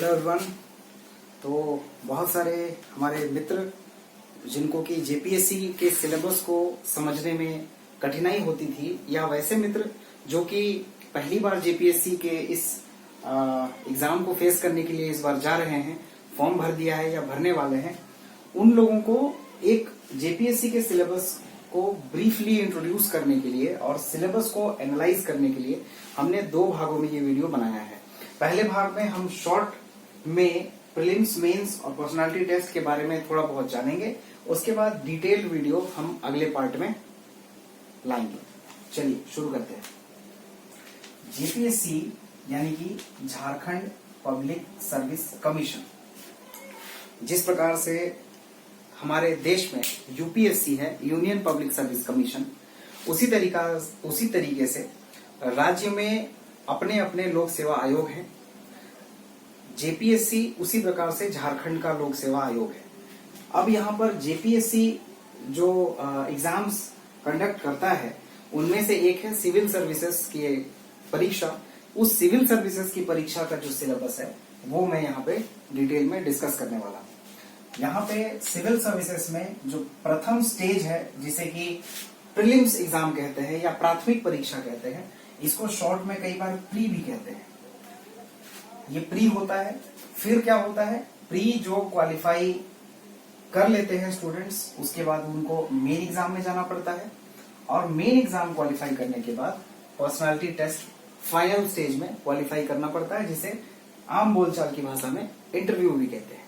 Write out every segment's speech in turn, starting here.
Hello everyone. तो बहुत सारे हमारे मित्र जिनको कि जेपीएससी के सिलेबस को समझने में कठिनाई होती थी, या वैसे मित्र जो कि पहली बार जेपीएससी के इस एग्जाम को फेस करने के लिए इस बार जा रहे हैं, फॉर्म भर दिया है या भरने वाले हैं, उन लोगों को एक जेपीएससी के सिलेबस को ब्रीफली इंट्रोड्यूस करने के लिए और सिलेबस को एनालाइज करने के लिए हमने दो भागों में ये वीडियो बनाया है। पहले भाग में हम शॉर्ट में प्रीलिम्स, मेंस और पर्सनालिटी टेस्ट के बारे में थोड़ा बहुत जानेंगे। उसके बाद डिटेल्ड वीडियो हम अगले पार्ट में लाएंगे। चलिए शुरू करते हैं। जेपीएससी यानी कि झारखंड पब्लिक सर्विस कमीशन, जिस प्रकार से हमारे देश में यूपीएससी है, यूनियन पब्लिक सर्विस कमीशन, उसी तरीके से राज्य में अपने अपने लोक सेवा आयोग हैं। जेपीएससी उसी प्रकार से झारखंड का लोक सेवा आयोग है। अब यहाँ पर जेपीएससी जो एग्जाम्स कंडक्ट करता है, उनमें से एक है सिविल सर्विसेज की परीक्षा। उस सिविल सर्विसेज की परीक्षा का जो सिलेबस है वो मैं यहाँ पे डिटेल में डिस्कस करने वाला हूँ। यहाँ पे सिविल सर्विसेज में जो प्रथम स्टेज है, जिसे कि प्रीलिम्स एग्जाम कहते हैं या प्राथमिक परीक्षा कहते हैं, इसको शॉर्ट में कई बार प्री भी कहते हैं। ये प्री होता है। फिर क्या होता है, प्री जो क्वालिफाई कर लेते हैं स्टूडेंट्स, उसके बाद उनको मेन एग्जाम में जाना पड़ता है, और मेन एग्जाम क्वालिफाई करने के बाद पर्सनालिटी टेस्ट फाइनल स्टेज में क्वालिफाई करना पड़ता है, जिसे आम बोलचाल की भाषा में इंटरव्यू भी कहते हैं।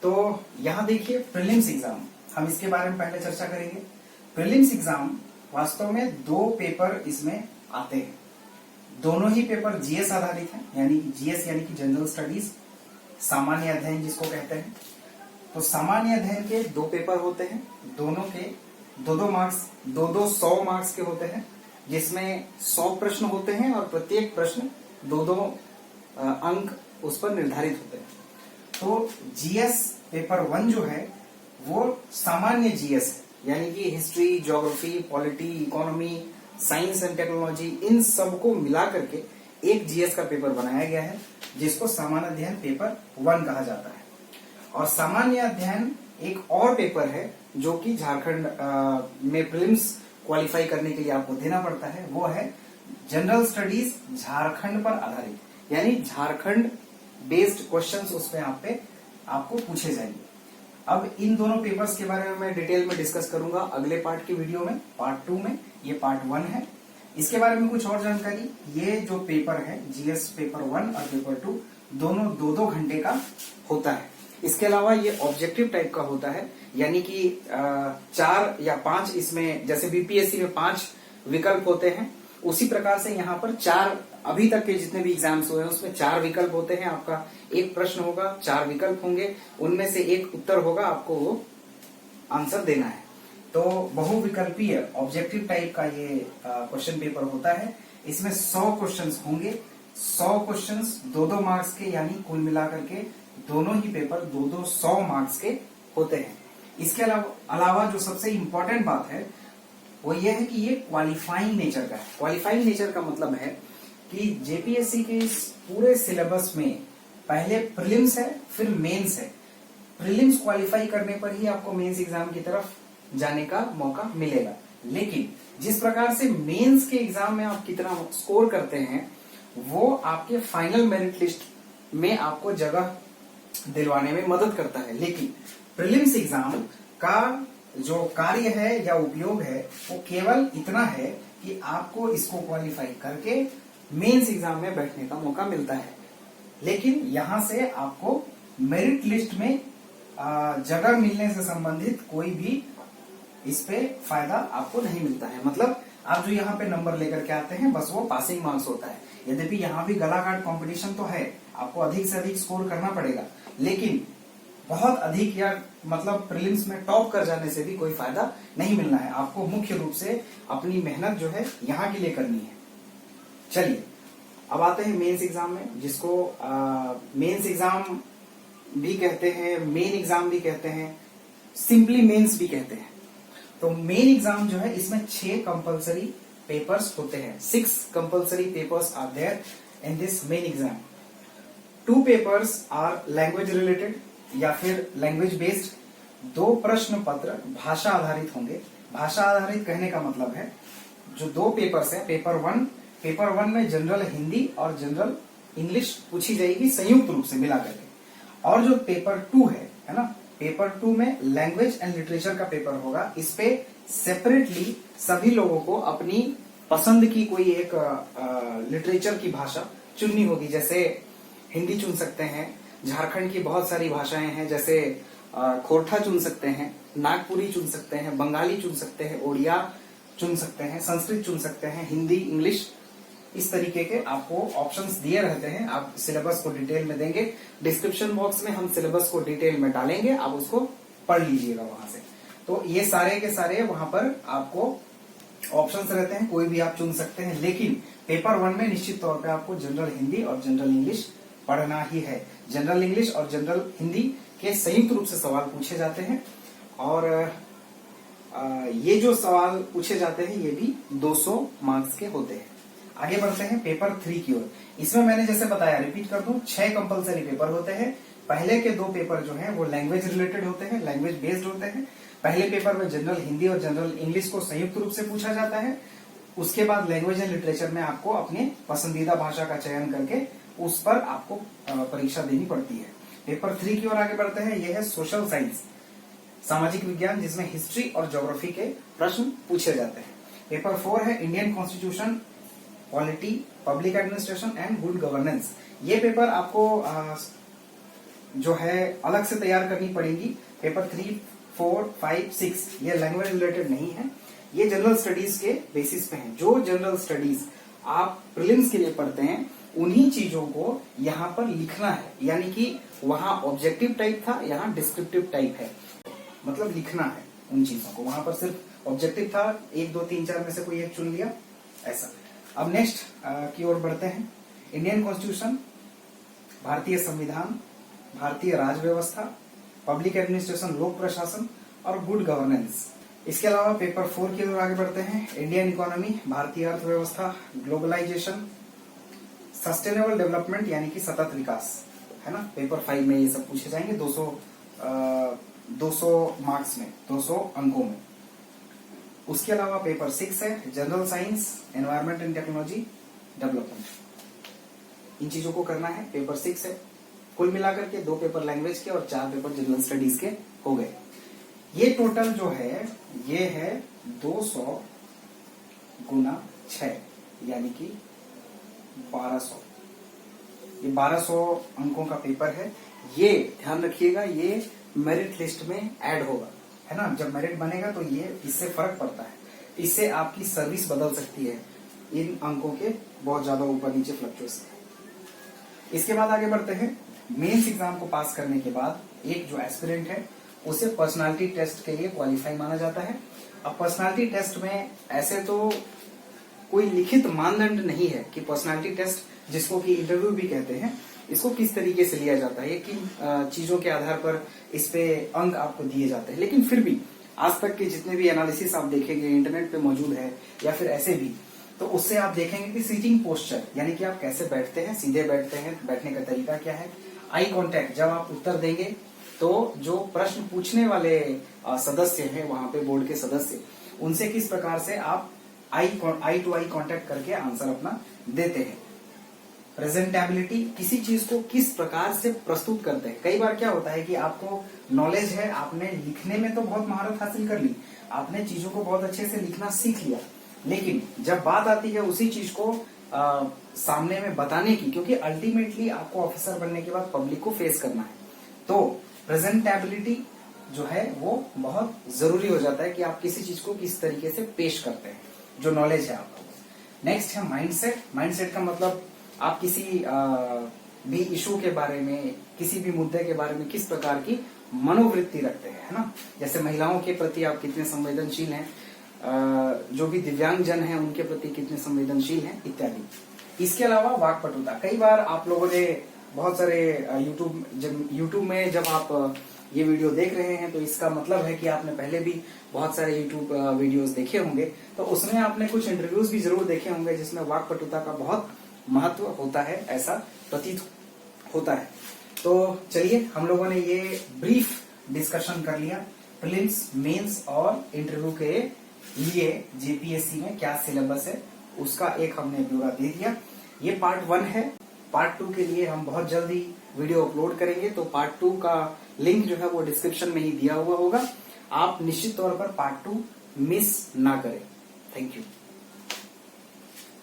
तो यहां देखिए प्रीलिम्स एग्जाम, हम इसके बारे में पहले चर्चा करेंगे। प्रीलिम्स एग्जाम वास्तव में दो पेपर इसमें आते हैं। दोनों ही पेपर जीएस आधारित हैं, यानी जीएस यानी कि जनरल स्टडीज, सामान्य अध्ययन जिसको कहते हैं। तो सामान्य अध्ययन के दो पेपर होते हैं, दोनों के दो मार्क्स, 100 मार्क्स के होते हैं, जिसमें 100 प्रश्न होते हैं और प्रत्येक प्रश्न 2 अंक उस पर निर्धारित होते हैं। तो जीएस पेपर 1 जो है वो सामान्य जीएस है, यानी कि history, geography, polity, economy, science and technology, इन सब को मिला करके एक जीएस का पेपर बनाया गया है, जिसको सामान्य अध्ययन पेपर 1 कहा जाता है। और सामान्य अध्ययन एक और पेपर है जो कि झारखंड में प्रीलिम्स क्वालिफाई करने के लिए आपको देना पड़ता है, वो है जनरल स्टडीज झारखंड पर आधारित, यानी झारखंड बेस्ड क्वेश्चंस उसमें आपको पूछे जाएंगे। अब इन दोनों पेपर्स के बारे में मैं डिटेल में डिस्कस करूंगा अगले पार्ट की वीडियो में, पार्ट 2 में। ये पार्ट 1 है। इसके बारे में कुछ और जानकारी, ये जो पेपर है जीएस पेपर 1 और पेपर 2 दोनों 2-2 घंटे का होता है। इसके अलावा ये ऑब्जेक्टिव टाइप का होता है, यानी कि 4 या 5 इसमें, जैसे बीपीएससी में 5 विकल्प होते हैं, उसी प्रकार से यहाँ पर 4, अभी तक के जितने भी एग्जाम्स हुए हैं उसमें 4 विकल्प होते हैं। आपका एक प्रश्न होगा, 4 विकल्प होंगे, उनमें से एक उत्तर होगा, आपको वो आंसर देना है। तो बहुविकल्पीय ऑब्जेक्टिव टाइप का ये क्वेश्चन पेपर होता है। इसमें 100 क्वेश्चंस होंगे, 100 क्वेश्चंस 2-2 मार्क्स के, यानी कुल मिलाकर के दोनों ही पेपर 2-2 100 मार्क्स के होते हैं। इसके अलावा जो सबसे इंपॉर्टेंट बात है वो ये है कि ये क्वालिफाइंग नेचर का है। क्वालिफाइंग नेचर का मतलब है कि जेपीएससी के इस पूरे सिलेबस में पहले प्रीलिम्स है, फिर मेंस है। प्रीलिम्स क्वालिफाई करने पर ही आपको मेंस एग्जाम की तरफ जाने का मौका मिलेगा, लेकिन जिस प्रकार से मेंस के एग्जाम में आप कितना स्कोर करते हैं वो आपके फाइनल मेरिट लिस्ट में आपको जगह दिलवाने में मदद करता है। लेकिन प्रीलिम्स एग्जाम का जो कार्य है या उपयोग है वो केवल इतना है कि आपको इसको क्वालिफाई करके मेंस एग्जाम में बैठने का मौका मिलता है। लेकिन यहां से आपको मेरिट लिस्ट में जगह मिलने से संबंधित कोई भी इस पे फायदा आपको नहीं मिलता है। मतलब आप जो यहाँ पे नंबर लेकर के आते हैं बस वो पासिंग मार्क्स होता है। यद्यपि यहाँ भी गला काट कॉम्पिटिशन तो है, आपको अधिक से अधिक स्कोर करना पड़ेगा, लेकिन बहुत अधिक या मतलब प्रीलिम्स में टॉप कर जाने से भी कोई फायदा नहीं मिलना है। आपको मुख्य रूप से अपनी मेहनत जो है यहाँ के लिए करनी है। चलिए अब आते हैं मेंस एग्जाम में, जिसको मेंस एग्जाम भी कहते हैं, मेन एग्जाम भी कहते हैं, सिंपली मेंस भी कहते हैं। तो मेन एग्जाम जो है इसमें 6 कंपलसरी पेपर्स होते हैं। 6 compulsory papers are there in this main exam. 2 papers are language related या फिर लैंग्वेज बेस्ड। 2 प्रश्न पत्र भाषा आधारित होंगे। भाषा आधारित कहने का मतलब है जो 2 पेपर्स है, पेपर वन में जनरल हिंदी और जनरल इंग्लिश पूछी जाएगी संयुक्त रूप से मिला करके, और जो पेपर 2 है ना, पेपर 2 में लैंग्वेज एंड लिटरेचर का पेपर होगा। इस पे सेपरेटली सभी लोगों को अपनी पसंद की कोई एक लिटरेचर की भाषा चुननी होगी। जैसे हिंदी चुन सकते हैं, झारखंड की बहुत सारी भाषाएं हैं, जैसे खोरठा चुन सकते हैं, नागपुरी चुन सकते हैं, बंगाली चुन सकते हैं, ओडिया चुन सकते हैं, संस्कृत चुन सकते हैं, हिंदी, इंग्लिश, इस तरीके के आपको ऑप्शंस दिए रहते हैं। आप सिलेबस को डिटेल में देंगे, डिस्क्रिप्शन बॉक्स में हम सिलेबस को डिटेल में डालेंगे, आप उसको पढ़ लीजिएगा वहां से। तो ये सारे के सारे वहां पर आपको ऑप्शंस रहते हैं, कोई भी आप चुन सकते हैं। लेकिन पेपर 1 में निश्चित तौर पे आपको जनरल हिंदी और जनरल इंग्लिश पढ़ना ही है। जनरल इंग्लिश और जनरल हिंदी के संयुक्त रूप से सवाल पूछे जाते हैं, और ये जो सवाल पूछे जाते हैं ये भी 200 मार्क्स के होते हैं। आगे बढ़ते हैं पेपर 3 की ओर। इसमें मैंने जैसे बताया, रिपीट कर दूं, 6 कंपलसरी पेपर होते हैं। पहले के 2 पेपर जो हैं वो लैंग्वेज रिलेटेड होते हैं, लैंग्वेज बेस्ड होते हैं। पहले पेपर में जनरल हिंदी और जनरल इंग्लिश को संयुक्त रूप से पूछा जाता है। उसके बाद लैंग्वेज एंड लिटरेचर में आपको अपने पसंदीदा भाषा का चयन करके उस पर आपको परीक्षा देनी पड़ती है। पेपर 3 की ओर आगे बढ़ते हैं। यह है सोशल साइंस, सामाजिक विज्ञान, जिसमें हिस्ट्री और ज्योग्राफी के प्रश्न पूछे जाते हैं। पेपर 4 है Indian constitution, polity, public administration and good governance. ये पेपर आपको जो है अलग से तैयार करनी पड़ेगी। पेपर 3, 4, 5, 6 ये लैंग्वेज रिलेटेड नहीं है, ये जनरल स्टडीज के बेसिस पे है। जो जनरल स्टडीज आप प्रीलिम्स के लिए पढ़ते हैं उन्हीं चीजों को यहाँ पर लिखना है, यानी कि वहां ऑब्जेक्टिव टाइप था, यहाँ डिस्क्रिप्टिव टाइप है, मतलब लिखना है उन चीजों को। वहां पर सिर्फ ऑब्जेक्टिव था, 1, 2, 3, 4 में से कोई एक चुन लिया, ऐसा। अब नेक्स्ट की ओर बढ़ते हैं। इंडियन कॉन्स्टिट्यूशन, भारतीय संविधान, भारतीय राज व्यवस्था, पब्लिक एडमिनिस्ट्रेशन, लोक प्रशासन और गुड गवर्नेंस। इसके अलावा पेपर 4 की ओर आगे बढ़ते हैं। इंडियन इकोनॉमी, भारतीय अर्थव्यवस्था, ग्लोबलाइजेशन, सस्टेनेबल डेवलपमेंट यानी कि सतत विकास, है ना। पेपर 5 में ये सब पूछे जाएंगे 200 मार्क्स में, 200 अंकों में। उसके अलावा पेपर 6 है general science, environment and technology, development. इन चीजों को करना है, पेपर 6 है। कुल मिलाकर के 2 पेपर लैंग्वेज के और 4 पेपर जनरल स्टडीज के हो गए। ये टोटल जो है ये है 200 गुना 6 यानी कि 1200। ये 1200 अंकों का पेपर है। ये ध्यान रखिएगा, ये मेरिट लिस्ट में ऐड होगा, है ना। जब मेरिट बनेगा तो ये इससे फर्क पड़ता है, इससे आपकी सर्विस बदल सकती है इन अंकों के बहुत ज्यादा ऊपर नीचे फ्लक्चुएशन। इसके बाद आगे बढ़ते हैं। मेंस एग्जाम को पास करने के बाद एक जो एस्पिरेंट है उसे पर्सनालिटी टेस्ट के लिए क्वालिफाई माना जाता है। अब पर्सनालिटी टेस्ट में ऐसे तो कोई लिखित मानदंड नहीं है कि पर्सनालिटी टेस्ट, जिसको कि इंटरव्यू भी कहते हैं, इसको किस तरीके से लिया जाता है, किन चीजों के आधार पर इस पे अंक आपको दिए जाते हैं। लेकिन फिर भी आज तक के जितने भी एनालिसिस आप देखेंगे, इंटरनेट पे मौजूद है या फिर ऐसे भी, तो उससे आप देखेंगे कि सीटिंग पोस्चर यानी कि आप कैसे बैठते हैं, सीधे बैठते हैं, बैठने का तरीका क्या है, आई कांटेक्ट, जब आप उत्तर देंगे तो जो प्रश्न पूछने वाले सदस्य हैं वहां पे, बोर्ड के सदस्य, उनसे किस प्रकार से आप आई टू आई कांटेक्ट करके आंसर अपना देते हैं। प्रेजेंटेबिलिटी, किसी चीज को किस प्रकार से प्रस्तुत करते हैं। कई बार क्या होता है कि आपको नॉलेज है, आपने लिखने में तो बहुत महारत हासिल कर ली, आपने चीजों को बहुत अच्छे से लिखना सीख लिया, लेकिन जब बात आती है उसी चीज को सामने में बताने की, क्योंकि अल्टीमेटली आपको ऑफिसर बनने के बाद पब्लिक को फेस करना है, तो प्रेजेंटेबिलिटी जो है वो बहुत जरूरी हो जाता है कि आप किसी चीज को किस तरीके से पेश करते हैं, जो नॉलेज है आपका। नेक्स्ट है माइंडसेट। माइंडसेट का मतलब आप किसी भी इशू के बारे में, किसी भी मुद्दे के बारे में किस प्रकार की मनोवृत्ति रखते हैं, है ना। जैसे महिलाओं के प्रति आप कितने संवेदनशील हैं, जो भी दिव्यांग जन हैं उनके प्रति कितने संवेदनशील हैं, इत्यादि। इसके अलावा वाक्पटुता, कई बार आप लोगों ने बहुत सारे यूट्यूब में जब आप ये वीडियो देख रहे हैं तो इसका मतलब है कि आपने पहले भी बहुत सारे यूट्यूब वीडियोस देखे होंगे, तो उसमें आपने कुछ इंटरव्यूज भी जरूर देखे होंगे जिसमें वाक्पटुता का बहुत महत्व होता है, ऐसा प्रतीत होता है। तो चलिए हम लोगों ने ये ब्रीफ डिस्कशन कर लिया प्रीलिम्स, मेंस और इंटरव्यू के लिए जेपीएससी में क्या सिलेबस है उसका एक हमने ब्यौरा दे दिया। ये पार्ट 1 है। पार्ट 2 के लिए हम बहुत जल्दी वीडियो अपलोड करेंगे, तो पार्ट 2 का लिंक जो है वो डिस्क्रिप्शन में ही दिया हुआ होगा। आप निश्चित तौर पर पार्ट 2 मिस ना करें। Thank you.